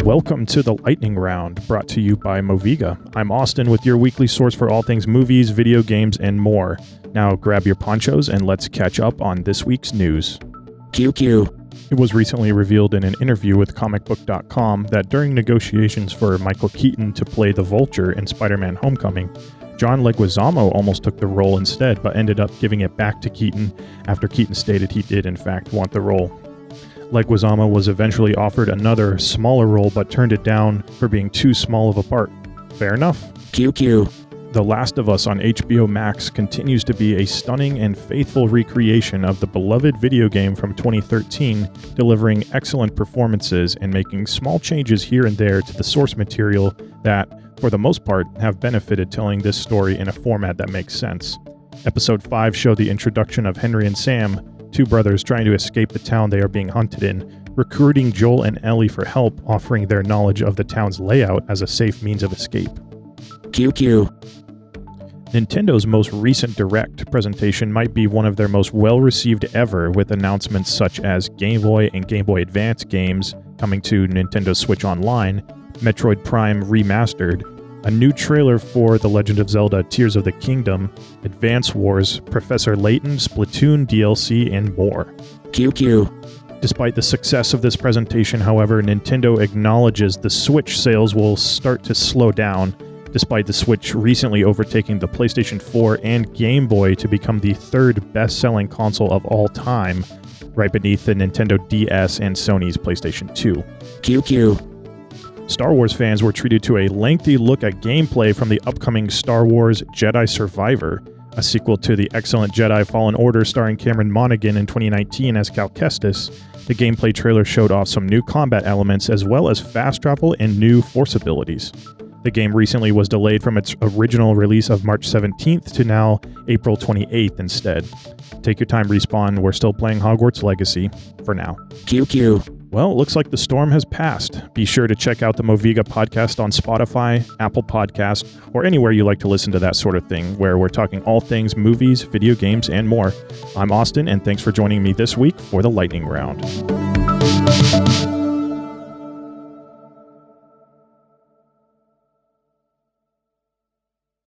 Welcome to the Lightning Round, brought to you by Moviga. I'm Austin with your weekly source for all things movies, video games, and more. Now grab your ponchos and let's catch up on this week's news. QQ. It was recently revealed in an interview with comicbook.com that during negotiations for Michael Keaton to play the Vulture in Spider-Man Homecoming, John Leguizamo almost took the role instead, but ended up giving it back to Keaton after Keaton stated he did in fact want the role. Leguizamo was eventually offered another, smaller role but turned it down for being too small of a part. Fair enough. QQ. The Last of Us on HBO Max continues to be a stunning and faithful recreation of the beloved video game from 2013, delivering excellent performances and making small changes here and there to the source material that, for the most part, have benefited telling this story in a format that makes sense. Episode 5 showed the introduction of Henry and Sam, two brothers trying to escape the town they are being hunted in, recruiting Joel and Ellie for help, offering their knowledge of the town's layout as a safe means of escape. QQ. Nintendo's most recent Direct presentation might be one of their most well-received ever, with announcements such as Game Boy and Game Boy Advance games coming to Nintendo Switch Online, Metroid Prime Remastered, a new trailer for The Legend of Zelda Tears of the Kingdom, Advance Wars, Professor Layton, Splatoon DLC, and more. QQ. Despite the success of this presentation, however, Nintendo acknowledges the Switch sales will start to slow down, despite the Switch recently overtaking the PlayStation 4 and Game Boy to become the third best-selling console of all time, right beneath the Nintendo DS and Sony's PlayStation 2. QQ. Star Wars fans were treated to a lengthy look at gameplay from the upcoming Star Wars Jedi Survivor, a sequel to the excellent Jedi Fallen Order starring Cameron Monaghan in 2019 as Cal Kestis. The gameplay trailer showed off some new combat elements as well as fast travel and new Force abilities. The game recently was delayed from its original release of March 17th to now April 28th instead. Take your time, Respawn. We're still playing Hogwarts Legacy for now. QQ. Well, it looks like the storm has passed. Be sure to check out the Moviga podcast on Spotify, Apple Podcasts, or anywhere you like to listen to that sort of thing, where we're talking all things movies, video games, and more. I'm Austin, and thanks for joining me this week for the Lightning Round.